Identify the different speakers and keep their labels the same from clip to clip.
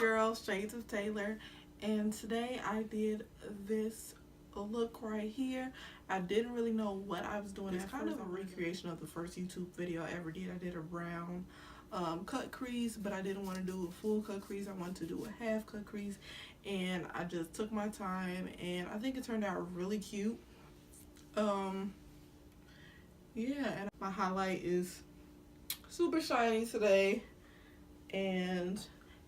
Speaker 1: your girl Shades of Taylor, and today I did this look right here. I didn't really know what I was doing. It's kind of a recreation of the first YouTube video I ever did. I did a brown cut crease, but I didn't want to do a full cut crease. I wanted to do a half cut crease, and I just took my time, and I think it turned out really cute. Yeah, and my highlight is super shiny today, and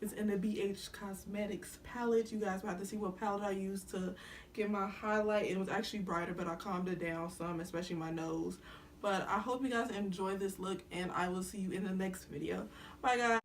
Speaker 1: it's in the BH Cosmetics palette. You guys will have to see what palette I used to get my highlight. It was actually brighter, but I calmed it down some, especially my nose. But I hope you guys enjoy this look, and I will see you in the next video. Bye, guys.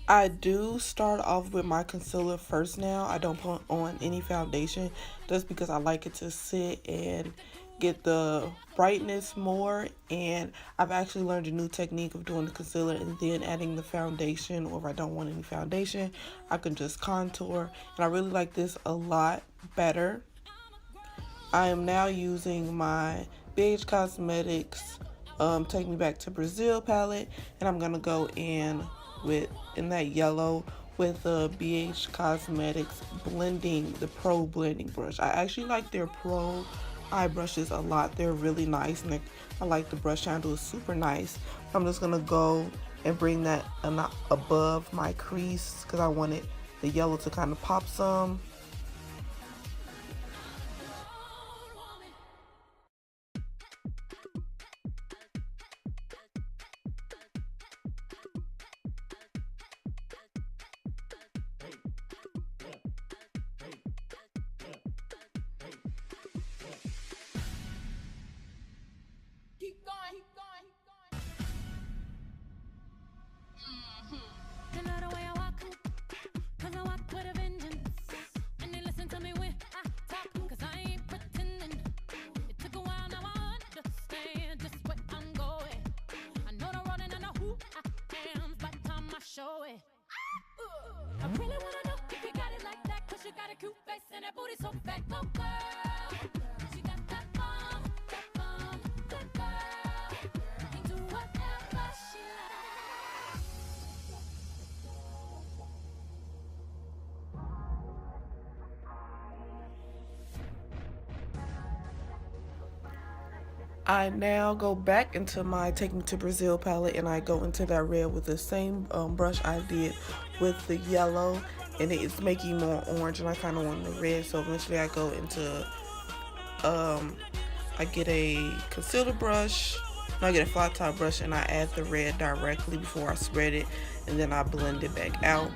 Speaker 1: I do start off with my concealer first now. I don't put on any foundation just because I like it to sit and get the brightness more. And I've actually learned a new technique of doing the concealer and then adding the foundation, or if I don't want any foundation, I can just contour. And I really like this a lot better. I am now using my BH Cosmetics Take Me Back to Brazil palette, and I'm gonna go in that yellow with the BH Cosmetics the Pro blending brush. I actually like their Pro eye brushes a lot. They're really nice, and I like the brush handle. It's super nice. I'm just gonna go and bring that above my crease because I wanted the yellow to kind of pop some. I really wanna know if you got it like that, 'cause you got a cute face and that booty so fat, go girl. She got that bomb, that girl. Can do whatever she likes. I now go back into my Take Me to Brazil palette, and I go into that red with the same brush I did with the yellow, and it's making more orange, and I kind of want the red, so eventually I go into, I get a concealer brush, I get a flat top brush, and I add the red directly before I spread it, and then I blend it back out.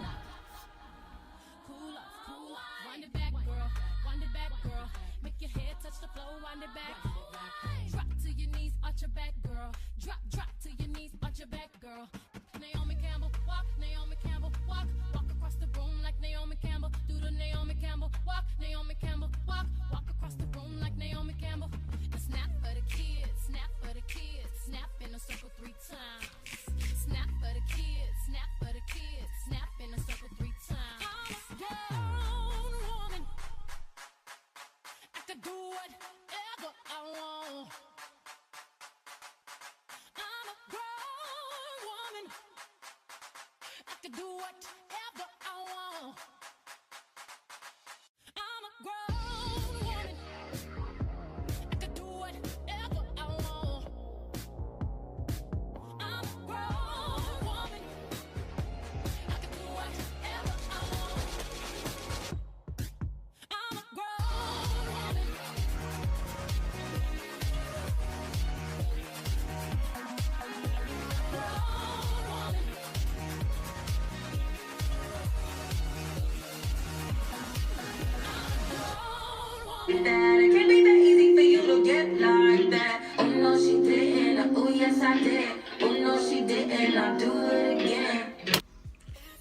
Speaker 1: To do whatever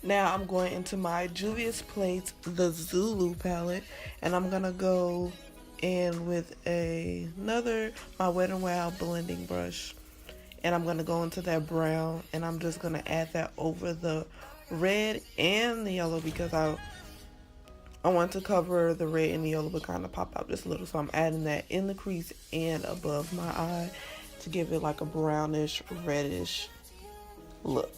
Speaker 1: Now I'm going into my Juvia's Place, the Zulu palette, and I'm gonna go in with my Wet n Wild blending brush, and I'm gonna go into that brown, and I'm just gonna add that over the red and the yellow because I want to cover the red and the yellow but kind of pop out just a little. So I'm adding that in the crease and above my eye to give it like a brownish, reddish look.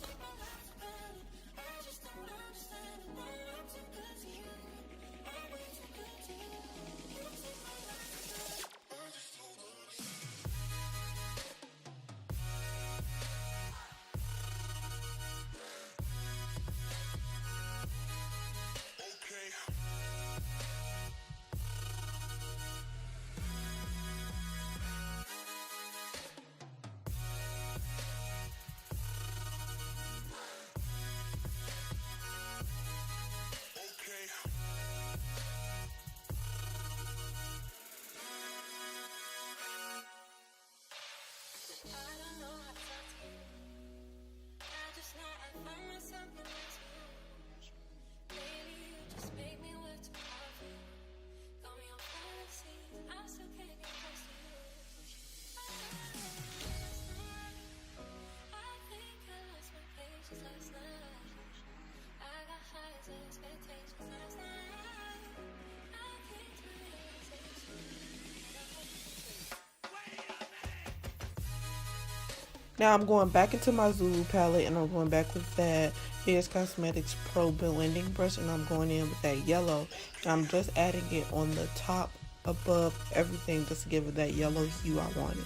Speaker 1: Now I'm going back into my Zulu palette and I'm going back with that NYX Cosmetics Pro blending brush, and I'm going in with that yellow, and I'm just adding it on the top above everything just to give it that yellow hue I wanted.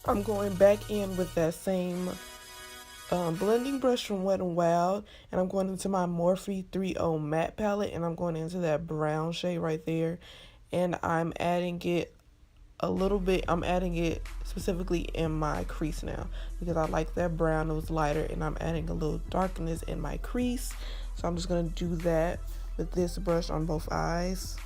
Speaker 1: I'm going back in with that same blending brush from Wet n Wild, and I'm going into my Morphe 3.0 matte palette, and I'm going into that brown shade right there, and I'm adding it a little bit. I'm adding it specifically in my crease now because I like that brown. It was lighter, and I'm adding a little darkness in my crease, so I'm just going to do that with this brush on both eyes.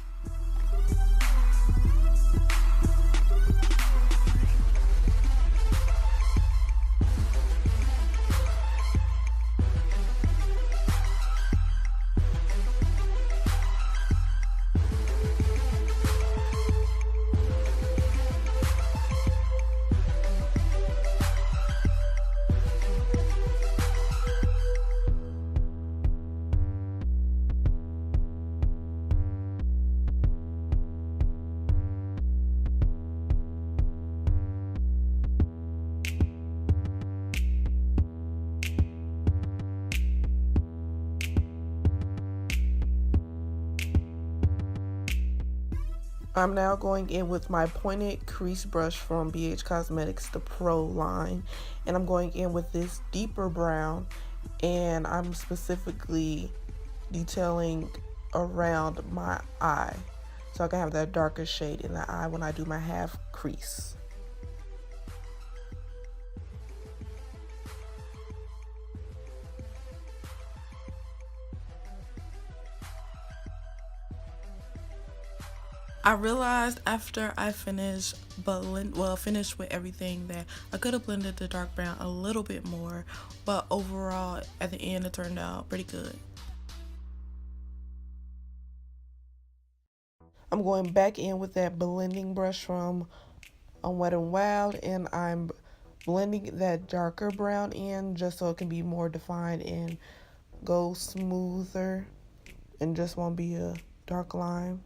Speaker 1: I'm now going in with my pointed crease brush from BH Cosmetics, the Pro line, and I'm going in with this deeper brown, and I'm specifically detailing around my eye so I can have that darker shade in the eye when I do my half crease. I realized after I finished with everything that I could have blended the dark brown a little bit more, but overall at the end it turned out pretty good. I'm going back in with that blending brush from Wet n Wild, and I'm blending that darker brown in just so it can be more defined and go smoother and just won't be a dark line.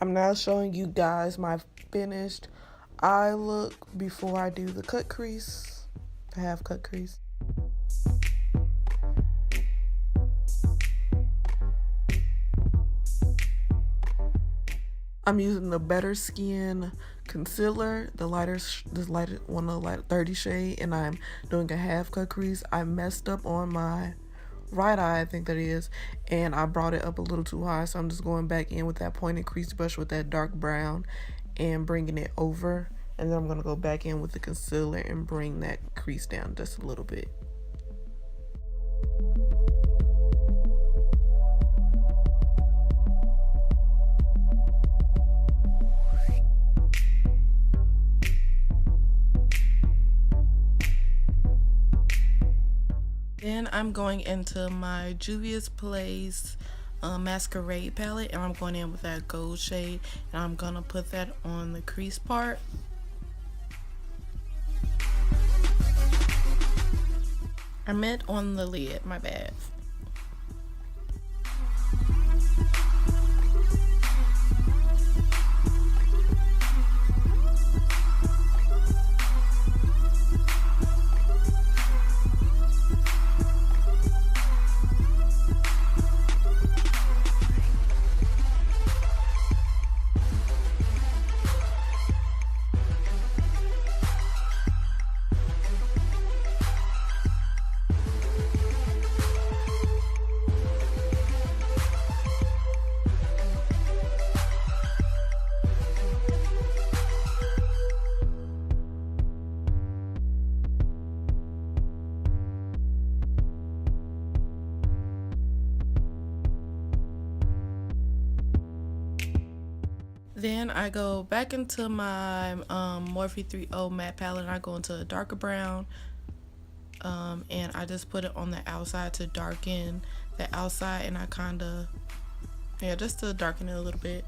Speaker 1: I'm now showing you guys my finished eye look before I do the cut crease, the half cut crease. I'm using the Better Skin concealer, this lighter one of the light 30 shade, and I'm doing a half cut crease. I messed up on my right eye, I think that is, and I brought it up a little too high, so I'm just going back in with that pointed crease brush with that dark brown and bringing it over And then I'm going to go back in with the concealer and bring that crease down just a little bit. Then I'm going into my Juvia's Place Masquerade palette, and I'm going in with that gold shade, and I'm gonna put that on the crease part. I meant on the lid, my bad. Then I go back into my Morphe 3.0 matte palette, and I go into a darker brown, and I just put it on the outside to darken the outside, and I kind of, yeah, just to darken it a little bit.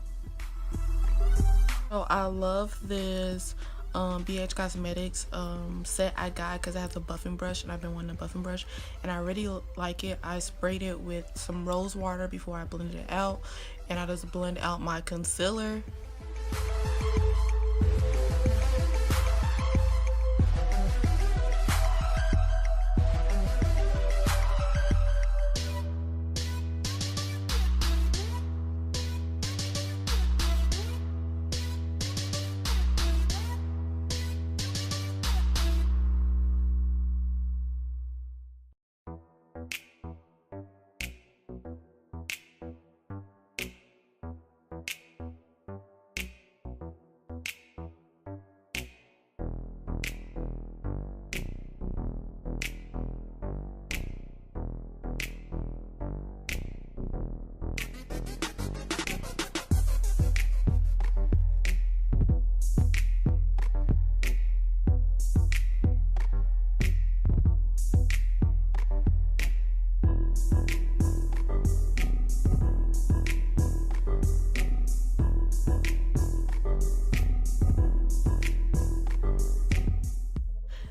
Speaker 1: So I love this BH Cosmetics set I got because it has a buffing brush, and I've been wanting a buffing brush, and I really like it. I sprayed it with some rose water before I blended it out, and I just blend out my concealer.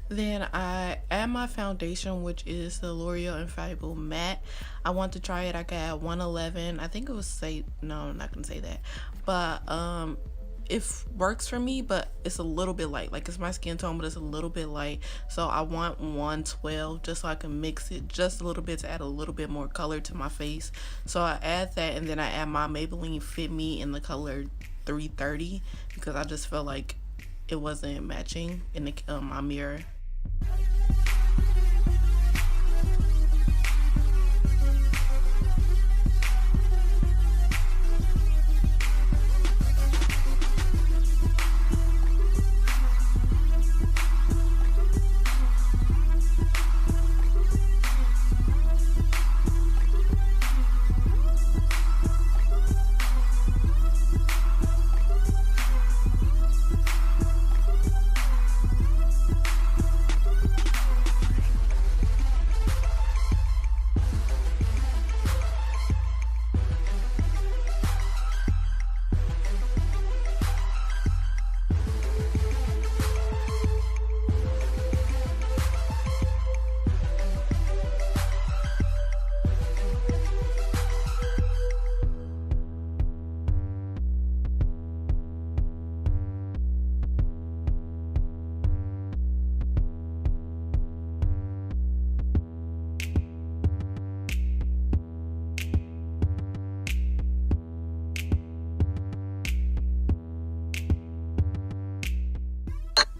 Speaker 1: Then I add my foundation, which is the L'Oreal Infallible Matte. I want to try it. I got 111. I think it was no, I'm not gonna say that, but it works for me, but it's a little bit light. Like, it's my skin tone, but it's a little bit light. So I want 112 just so I can mix it just a little bit to add a little bit more color to my face. So I add that, and then I add my Maybelline Fit Me in the color 330 because I just felt like it wasn't matching in the my mirror.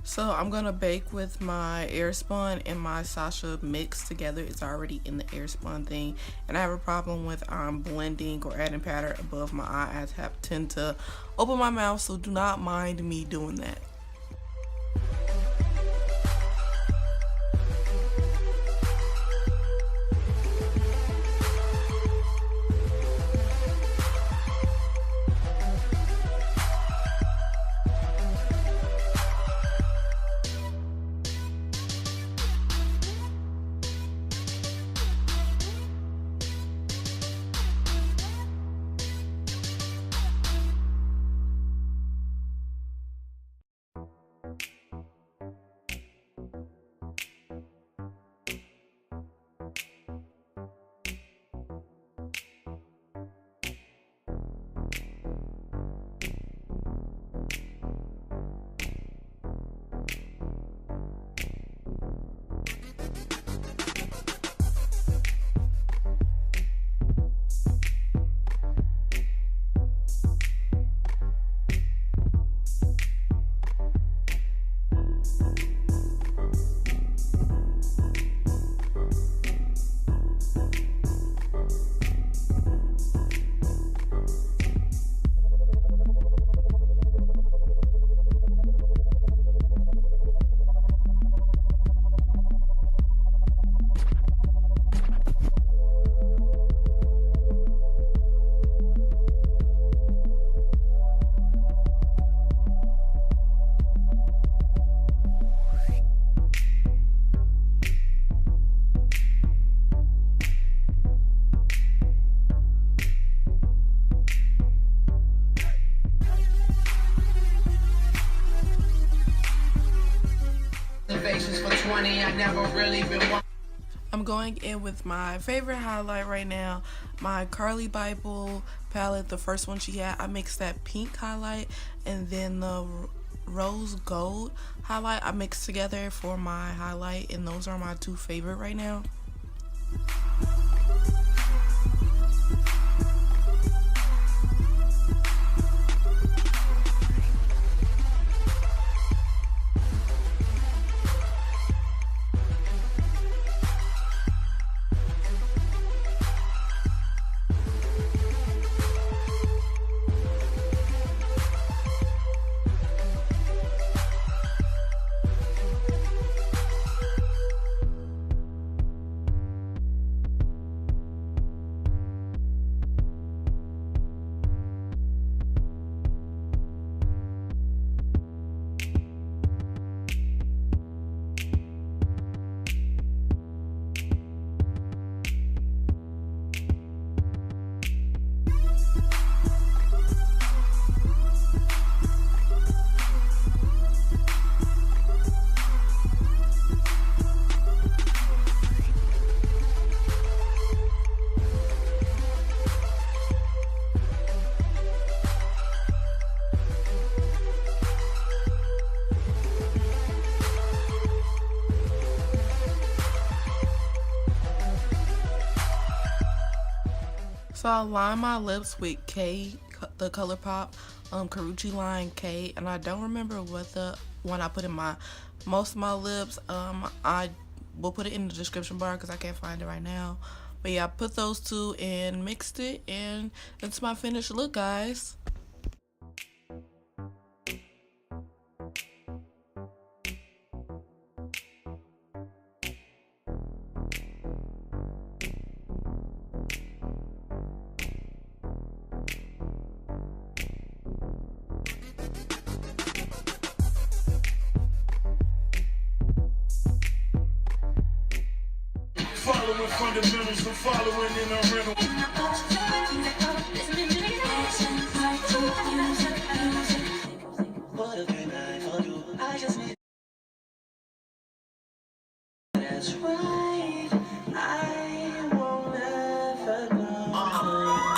Speaker 1: So I'm gonna bake with my Airspun and my Sasha mixed together. It's already in the Airspun thing, and I have a problem with blending or adding powder above my eye. I tend to open my mouth, so do not mind me doing that. I'm going in with my favorite highlight right now, my Carli Bybel palette. The first one she had, I mixed that pink highlight and then the rose gold highlight I mixed together for my highlight, and those are my two favorite right now. So I line my lips with K, the Colourpop Karuchi line K, and I don't remember what the one I put in my most of my lips. I will put it in the description bar because I can't find it right now. But yeah, I put those two and mixed it, and it's my finished look, guys.
Speaker 2: Following fundamentals, I'm following in a rental. What can I do? I just need. That's right. I won't ever know.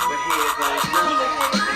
Speaker 2: But here goes nothing.